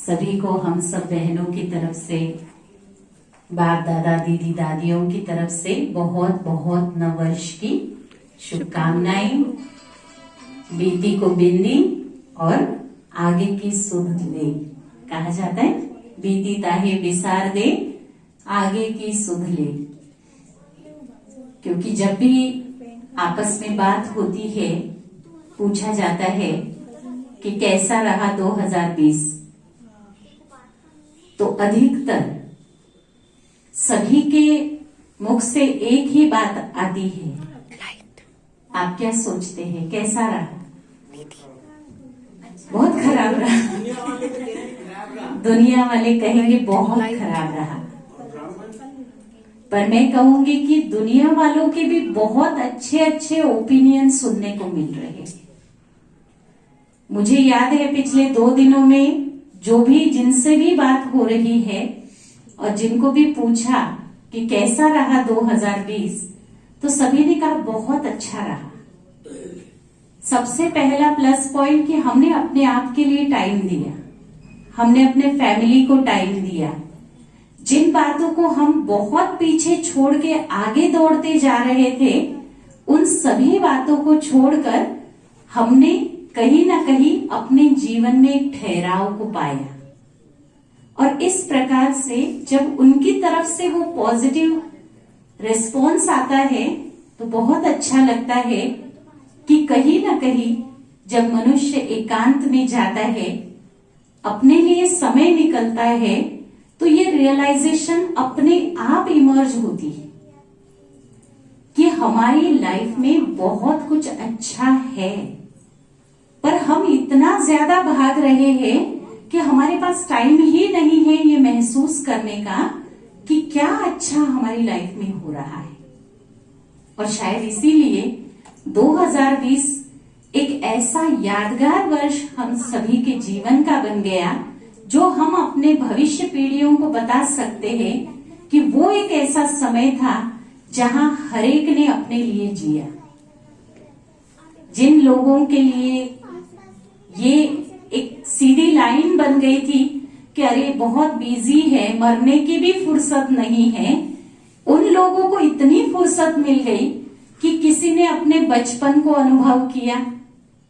सभी को हम सब बहनों की तरफ से, बाप दादा दीदी दादियों की तरफ से बहुत बहुत नववर्ष की शुभकामनाएं। बेटी को बिंदी और आगे की सुध ले। कहा जाता है बीती ताहे विसार दे, आगे की सुध ले। क्योंकि जब भी आपस में बात होती है, पूछा जाता है कि कैसा रहा 2020, तो अधिकतर सभी के मुख से एक ही बात आती है, आप क्या सोचते हैं कैसा रहा? बहुत खराब रहा। दुनिया वाले कहेंगे बहुत खराब रहा, पर मैं कहूंगी कि दुनिया वालों के भी बहुत अच्छे अच्छे ओपिनियन सुनने को मिल रहे हैं। मुझे याद है पिछले 2 दिनों में जो भी जिनसे भी बात हो रही है और जिनको भी पूछा कि कैसा रहा 2020, तो सभी ने कहा बहुत अच्छा रहा। सबसे पहला प्लस पॉइंट कि हमने अपने आप के लिए टाइम दिया, हमने अपने फैमिली को टाइम दिया। जिन बातों को हम बहुत पीछे छोड़ के आगे दौड़ते जा रहे थे, उन सभी बातों को छोड़कर हमने कहीं ना कहीं अपने जीवन में एक ठहराव को पाया। और इस प्रकार से जब उनकी तरफ से वो पॉजिटिव रिस्पॉन्स आता है तो बहुत अच्छा लगता है कि कहीं ना कहीं जब मनुष्य एकांत में जाता है, अपने लिए समय निकलता है, तो ये रियलाइजेशन अपने आप इमर्ज होती है कि हमारी लाइफ में बहुत कुछ अच्छा है, पर हम इतना ज्यादा भाग रहे हैं कि हमारे पास टाइम ही नहीं है ये महसूस करने का कि क्या अच्छा हमारी लाइफ में हो रहा है। और शायद इसीलिए 2020 एक ऐसा यादगार वर्ष हम सभी के जीवन का बन गया, जो हम अपने भविष्य पीढ़ियों को बता सकते हैं कि वो एक ऐसा समय था जहां हर एक ने अपने लिए जिया। जिन लोगों के लिए ये एक सीधी लाइन बन गई थी कि अरे बहुत बिजी है, मरने की भी फुर्सत नहीं है, उन लोगों को इतनी फुर्सत मिल गई कि किसी ने अपने बचपन को अनुभव किया।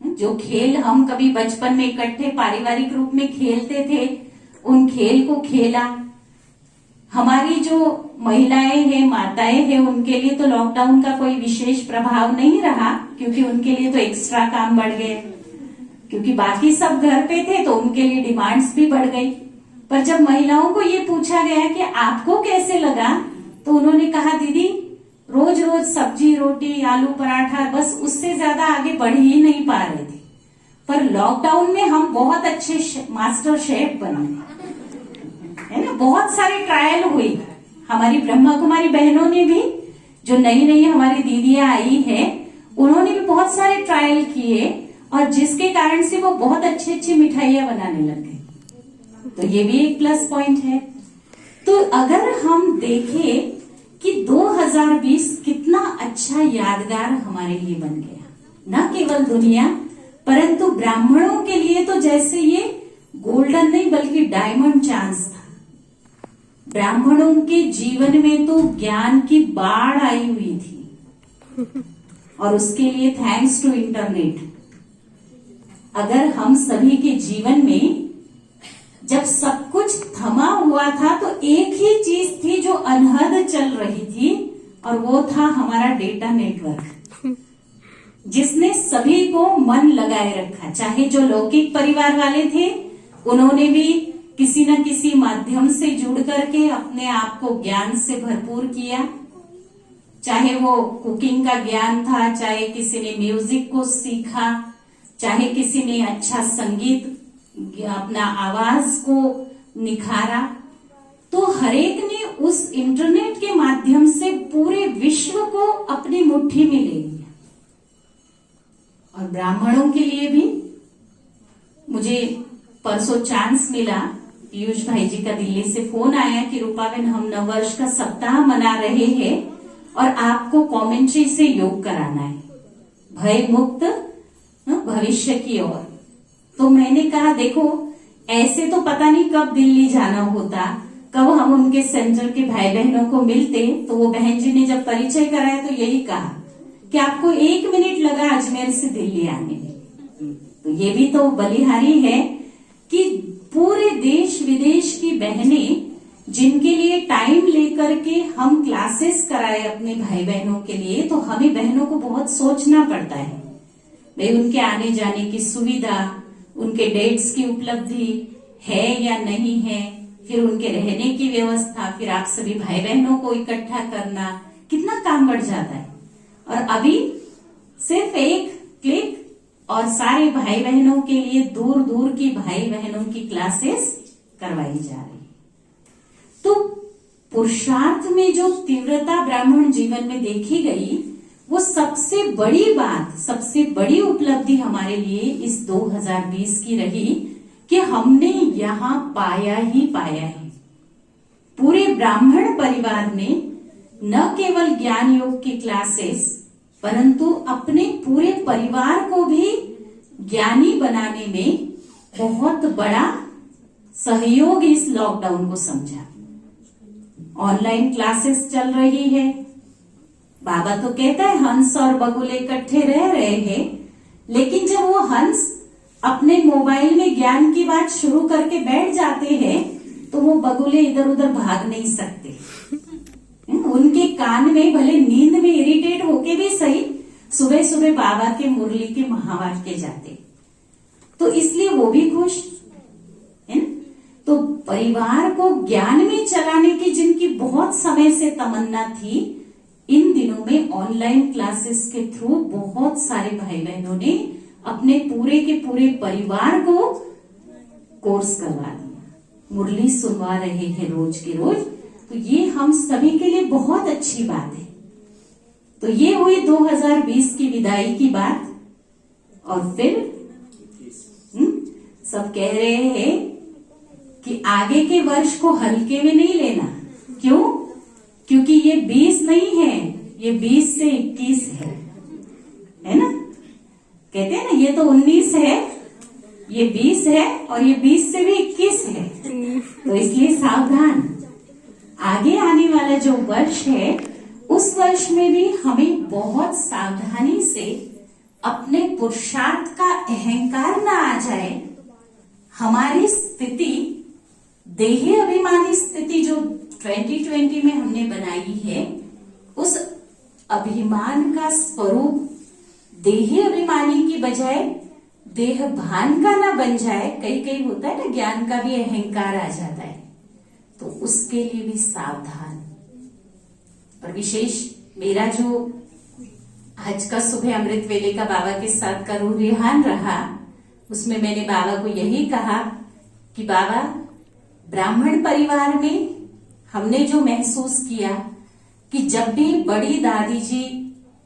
जो खेल हम कभी बचपन में इकट्ठे पारिवारिक रूप में खेलते थे, उन खेल को खेला। हमारी जो महिलाएं हैं, माताएं हैं, उनके लिए तो लॉकडाउन का कोई विशेष प्रभाव नहीं रहा, क्योंकि उनके लिए तो एक्स्ट्रा काम बढ़ गए, क्योंकि बाकी सब घर पे थे तो उनके लिए डिमांड्स भी बढ़ गई। पर जब महिलाओं को ये पूछा गया कि आपको कैसे लगा, तो उन्होंने कहा दीदी रोज रोज सब्जी रोटी आलू पराठा, बस उससे ज्यादा आगे बढ़ ही नहीं पा रहे थे। पर लॉकडाउन में हम बहुत अच्छे मास्टर शेफ बने, है ना। बहुत सारे ट्रायल हुई, हमारी ब्रह्मा कुमारी बहनों ने भी, जो नई नई हमारी दीदियां आई है, उन्होंने भी बहुत सारे ट्रायल किए, और जिसके कारण से वो बहुत अच्छी अच्छी मिठाइयां बनाने लग गए। तो ये भी एक प्लस पॉइंट है। तो अगर हम देखें कि 2020 कितना अच्छा यादगार हमारे लिए बन गया, न केवल दुनिया परंतु ब्राह्मणों के लिए तो जैसे ये गोल्डन नहीं बल्कि डायमंड चांस था। ब्राह्मणों के जीवन में तो ज्ञान की बाढ़ आई हुई थी, और उसके लिए थैंक्स टू इंटरनेट। अगर हम सभी के जीवन में जब सब कुछ थमा हुआ था, तो एक ही चीज थी जो अनहद चल रही थी, और वो था हमारा डेटा नेटवर्क, जिसने सभी को मन लगाए रखा। चाहे जो लौकिक परिवार वाले थे, उन्होंने भी किसी न किसी माध्यम से जुड़ करके अपने आप को ज्ञान से भरपूर किया। चाहे वो कुकिंग का ज्ञान था, चाहे किसी ने म्यूजिक को सीखा, चाहे किसी ने अच्छा संगीत, अपना आवाज को निखारा, तो हरेक ने उस इंटरनेट के माध्यम से पूरे विश्व को अपनी मुट्ठी में ले लिया। और ब्राह्मणों के लिए भी मुझे परसों चांस मिला, पीयूष भाई जी का दिल्ली से फोन आया कि रूपा बहन हम नववर्ष का सप्ताह मना रहे हैं और आपको कमेंट्री से योग कराना है, भय मुक्त भविष्य की ओर। तो मैंने कहा देखो ऐसे तो पता नहीं कब दिल्ली जाना होता, कब हम उनके सेंटर के भाई बहनों को मिलते। तो वो बहन जी ने जब परिचय कराया तो यही कहा कि आपको 1 मिनट लगा अजमेर से दिल्ली आने में। तो ये भी तो बलिहारी है कि पूरे देश विदेश की बहनें जिनके लिए टाइम लेकर के हम क्लासेस कराए अपने भाई बहनों के लिए, तो हमें बहनों को बहुत सोचना पड़ता है भाई उनके आने जाने की सुविधा, उनके डेट्स की उपलब्धि है या नहीं है, फिर उनके रहने की व्यवस्था, फिर आप सभी भाई बहनों को इकट्ठा करना, कितना काम बढ़ जाता है। और अभी सिर्फ एक क्लिक और सारे भाई बहनों के लिए दूर दूर की भाई बहनों की क्लासेस करवाई जा रही है। तो पुरुषार्थ में जो तीव्रता ब्राह्मण जीवन में देखी गई, वो सबसे बड़ी बात, सबसे बड़ी उपलब्धि हमारे लिए इस 2020 की रही कि हमने यहाँ पाया ही पाया है। पूरे ब्राह्मण परिवार ने न केवल ज्ञान योग की क्लासेस, परंतु अपने पूरे परिवार को भी ज्ञानी बनाने में बहुत बड़ा सहयोग इस लॉकडाउन को समझा। ऑनलाइन क्लासेस चल रही है। बाबा तो कहता है हंस और बगुले इकट्ठे रह रहे हैं, लेकिन जब वो हंस अपने मोबाइल में ज्ञान की बात शुरू करके बैठ जाते हैं तो वो बगुले इधर उधर भाग नहीं सकते। उनके कान में भले नींद में इरिटेट होके भी सही, सुबह सुबह बाबा के मुरली के महावाक्य के जाते, तो इसलिए वो भी खुश है। तो परिवार को ज्ञान में चलाने की जिनकी बहुत समय से तमन्ना थी, इन दिनों में ऑनलाइन क्लासेस के थ्रू बहुत सारे भाई बहनों ने अपने पूरे के पूरे परिवार को कोर्स करवा दिया, मुरली सुनवा रहे हैं रोज के रोज। तो ये हम सभी के लिए बहुत अच्छी बात है। तो ये हुई 2020 की विदाई की बात। और फिर सब कह रहे हैं कि आगे के वर्ष को हल्के में नहीं लेना। क्यों? क्योंकि ये 20 नहीं है, ये 20 से 21 है ना? कहते हैं ना ये तो 19 है, ये 20 है और ये 20 से भी 21 है। तो इसलिए सावधान। आगे आने वाला जो वर्ष है, उस वर्ष में भी हमें बहुत सावधानी से अपने पुरुषार्थ का अहंकार ना आ जाए। हमारी स्थिति, देही अभिमानी स्थिति जो 2020 में हमने बनाई है, उस अभिमान का स्वरूप देही अभिमानी की बजाय देह भान का ना बन जाए। कई कई होता है ना, ज्ञान का भी अहंकार आ जाता है, तो उसके लिए भी सावधान। और विशेष मेरा जो आज का सुबह अमृत वेले का बाबा के साथ का रूहान रहा, उसमें मैंने बाबा को यही कहा कि बाबा, ब्राह्मण परिवार में हमने जो महसूस किया कि जब भी बड़ी दादी जी,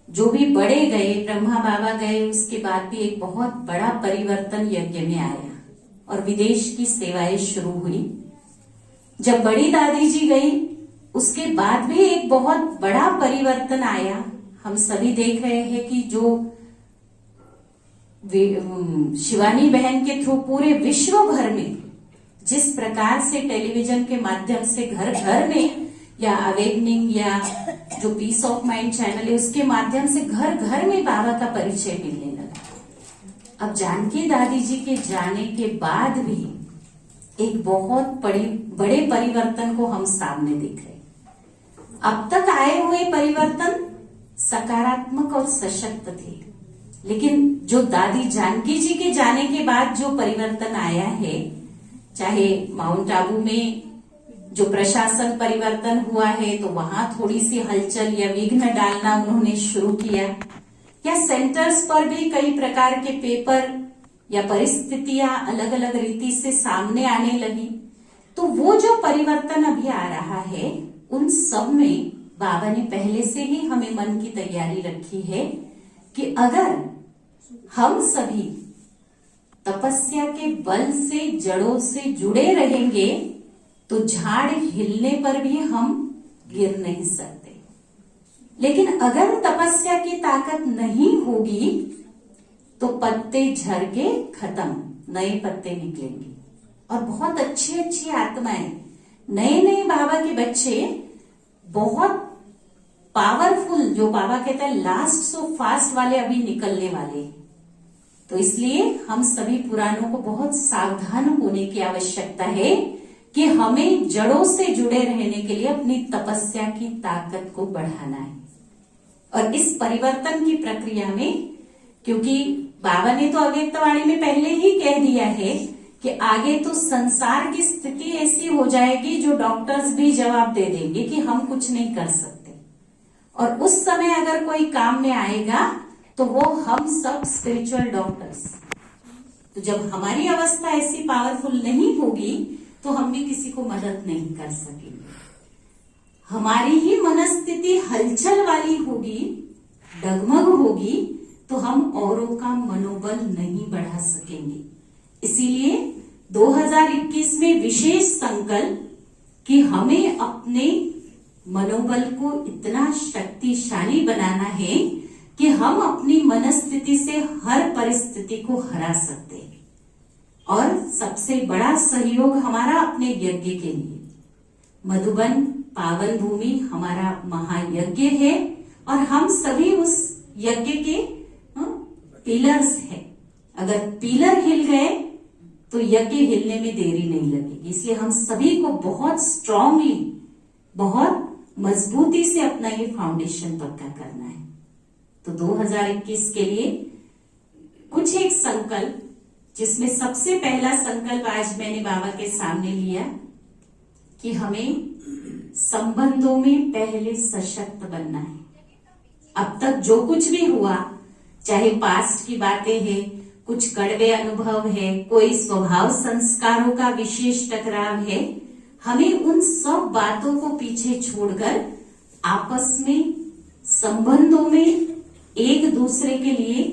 जो भी बड़े गए, ब्रह्मा बाबा गए, उसके बाद भी एक बहुत बड़ा परिवर्तन यज्ञ में आया और विदेश की सेवाएं शुरू हुई। जब बड़ी दादी जी गई, उसके बाद भी एक बहुत बड़ा परिवर्तन आया। हम सभी देख रहे हैं कि जो शिवानी बहन के थ्रू पूरे विश्व भर में जिस प्रकार से टेलीविजन के माध्यम से घर घर में, या अवेकनिंग या जो पीस ऑफ माइंड चैनल है उसके माध्यम से घर घर में बाबा का परिचय मिलने लगा। अब जानकी दादी जी के जाने के बाद भी एक बहुत बड़े परिवर्तन को हम सामने देख रहे हैं। अब तक आए हुए परिवर्तन सकारात्मक और सशक्त थे, लेकिन जो दादी जानकी जी के जाने के बाद जो परिवर्तन आया है, चाहे माउंट आबू में जो प्रशासन परिवर्तन हुआ है तो वहां थोड़ी सी हलचल या विघ्न डालना उन्होंने शुरू किया, या सेंटर्स पर भी कई प्रकार के पेपर या परिस्थितियां अलग अलग रीति से सामने आने लगी, तो वो जो परिवर्तन अभी आ रहा है, उन सब में बाबा ने पहले से ही हमें मन की तैयारी रखी है कि अगर हम सभी तपस्या के बल से जड़ों से जुड़े रहेंगे तो झाड़ हिलने पर भी हम गिर नहीं सकते। लेकिन अगर तपस्या की ताकत नहीं होगी तो पत्ते झड़ के खत्म, नए पत्ते निकलेंगे। और बहुत अच्छी अच्छी आत्माएं, नए नए बाबा के बच्चे बहुत पावरफुल, जो बाबा कहता है लास्ट सो फास्ट वाले अभी निकलने वाले। तो इसलिए हम सभी पुरानों को बहुत सावधान होने की आवश्यकता है कि हमें जड़ों से जुड़े रहने के लिए अपनी तपस्या की ताकत को बढ़ाना है। और इस परिवर्तन की प्रक्रिया में, क्योंकि बाबा ने तो अव्यक्तवाणी में पहले ही कह दिया है कि आगे तो संसार की स्थिति ऐसी हो जाएगी जो डॉक्टर्स भी जवाब दे देंगे कि हम कुछ नहीं कर सकते। और उस समय अगर कोई काम में आएगा तो वो हम सब स्पिरिचुअल डॉक्टर्स। तो जब हमारी अवस्था ऐसी पावरफुल नहीं होगी तो हम भी किसी को मदद नहीं कर सकेंगे। हमारी ही मनस्थिति हलचल वाली होगी, डगमग होगी, तो हम औरों का मनोबल नहीं बढ़ा सकेंगे। इसीलिए 2021 में विशेष संकल्प कि हमें अपने मनोबल को इतना शक्तिशाली बनाना है कि हम अपनी मनस्थिति से हर परिस्थिति को हरा सकते हैं। और सबसे बड़ा सहयोग हमारा अपने यज्ञ के लिए। मधुबन पावन भूमि हमारा महायज्ञ है और हम सभी उस यज्ञ के पिलर्स हैं। अगर पिलर हिल गए तो यज्ञ हिलने में देरी नहीं लगेगी। इसलिए हम सभी को बहुत स्ट्रांगली, बहुत मजबूती से अपना ये फाउंडेशन पक्का करना है। तो 2021 के लिए कुछ एक संकल्प, जिसमें सबसे पहला संकल्प आज मैंने बाबा के सामने लिया कि हमें संबंधों में पहले सशक्त बनना है। अब तक जो कुछ भी हुआ, चाहे पास्ट की बातें हैं, कुछ कड़वे अनुभव है, कोई स्वभाव संस्कारों का विशेष टकराव है, हमें उन सब बातों को पीछे छोड़कर आपस में संबंधों में एक दूसरे के लिए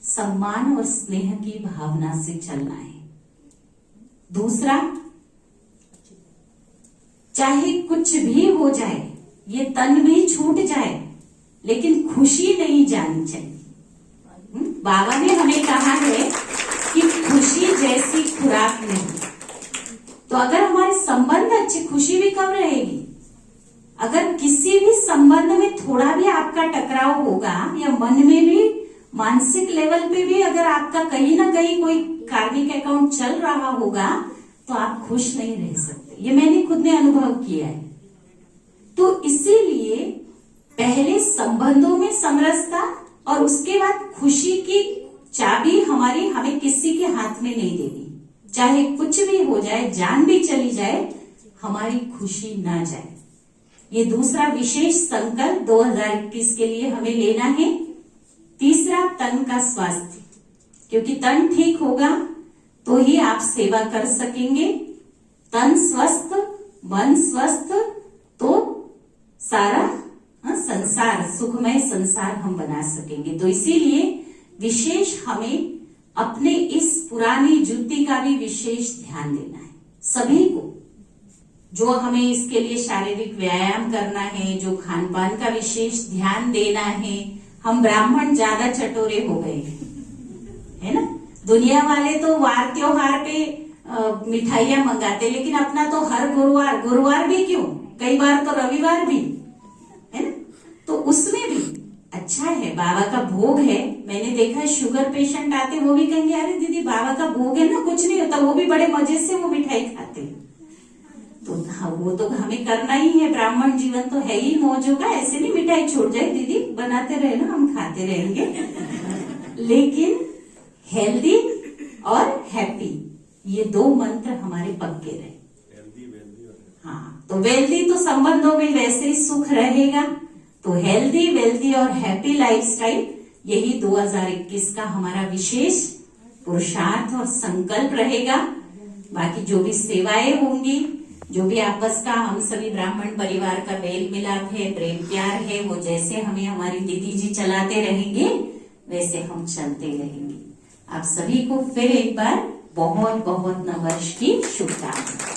सम्मान और स्नेह की भावना से चलना है। दूसरा, चाहे कुछ भी हो जाए, ये तन भी छूट जाए, लेकिन खुशी नहीं जानी चाहिए। बाबा ने हमें कहा है कि खुशी जैसी खुराक नहीं। तो अगर हमारे संबंध अच्छे, खुशी भी कब रहेगी? अगर किसी भी संबंध में थोड़ा भी आपका टकराव होगा या मन में भी, मानसिक लेवल पे भी अगर आपका कहीं ना कहीं कोई कार्मिक अकाउंट चल रहा होगा, तो आप खुश नहीं रह सकते। ये मैंने खुद ने अनुभव किया है। तो इसीलिए पहले संबंधों में समरसता और उसके बाद खुशी की चाबी हमें किसी के हाथ में नहीं देनी। चाहे कुछ भी हो जाए, जान भी चली जाए, हमारी खुशी ना जाए। ये दूसरा विशेष संकल्प 2021 के लिए हमें लेना है। तीसरा, तन का स्वास्थ्य, क्योंकि तन ठीक होगा तो ही आप सेवा कर सकेंगे। तन स्वस्थ, मन स्वस्थ, तो सारा संसार, सुखमय संसार हम बना सकेंगे। तो इसीलिए विशेष हमें अपने इस पुरानी जुत्ती का भी विशेष ध्यान देना है। सभी को, जो हमें इसके लिए शारीरिक व्यायाम करना है, जो खान पान का विशेष ध्यान देना है। हम ब्राह्मण ज्यादा चटोरे हो गए है ना। दुनिया वाले तो वार त्योहार पे मिठाइयां मंगाते, लेकिन अपना तो हर गुरुवार भी क्यों, कई बार तो रविवार भी है ना। तो उसमें भी अच्छा है, बाबा का भोग है। मैंने देखा शुगर पेशेंट आते, वो भी कहेंगे अरे दीदी बाबा का भोग है ना, कुछ नहीं होता, वो भी बड़े मजे से वो मिठाई खाते। तो हाँ, वो तो हमें करना ही है। ब्राह्मण जीवन तो है ही मौजों का, ऐसे नहीं मिठाई छूट जाए दीदी, बनाते रहे ना, हम खाते रहेंगे। लेकिन हेल्दी और हैप्पी, ये दो मंत्र हमारे पक्के रहे। हाँ, तो वेल्दी तो संबंधों में वैसे ही सुख रहेगा। तो हेल्दी, वेल्दी और हैप्पी लाइफस्टाइल, यही 2021 का हमारा विशेष पुरुषार्थ और संकल्प रहेगा। बाकी जो भी सेवाएं होंगी, जो भी आपस का हम सभी ब्राह्मण परिवार का मेल मिलाप है, प्रेम प्यार है, वो जैसे हमें हमारी दीदी जी चलाते रहेंगे, वैसे हम चलते रहेंगे। आप सभी को फिर एक बार बहुत बहुत नववर्ष की शुभकामनाएं।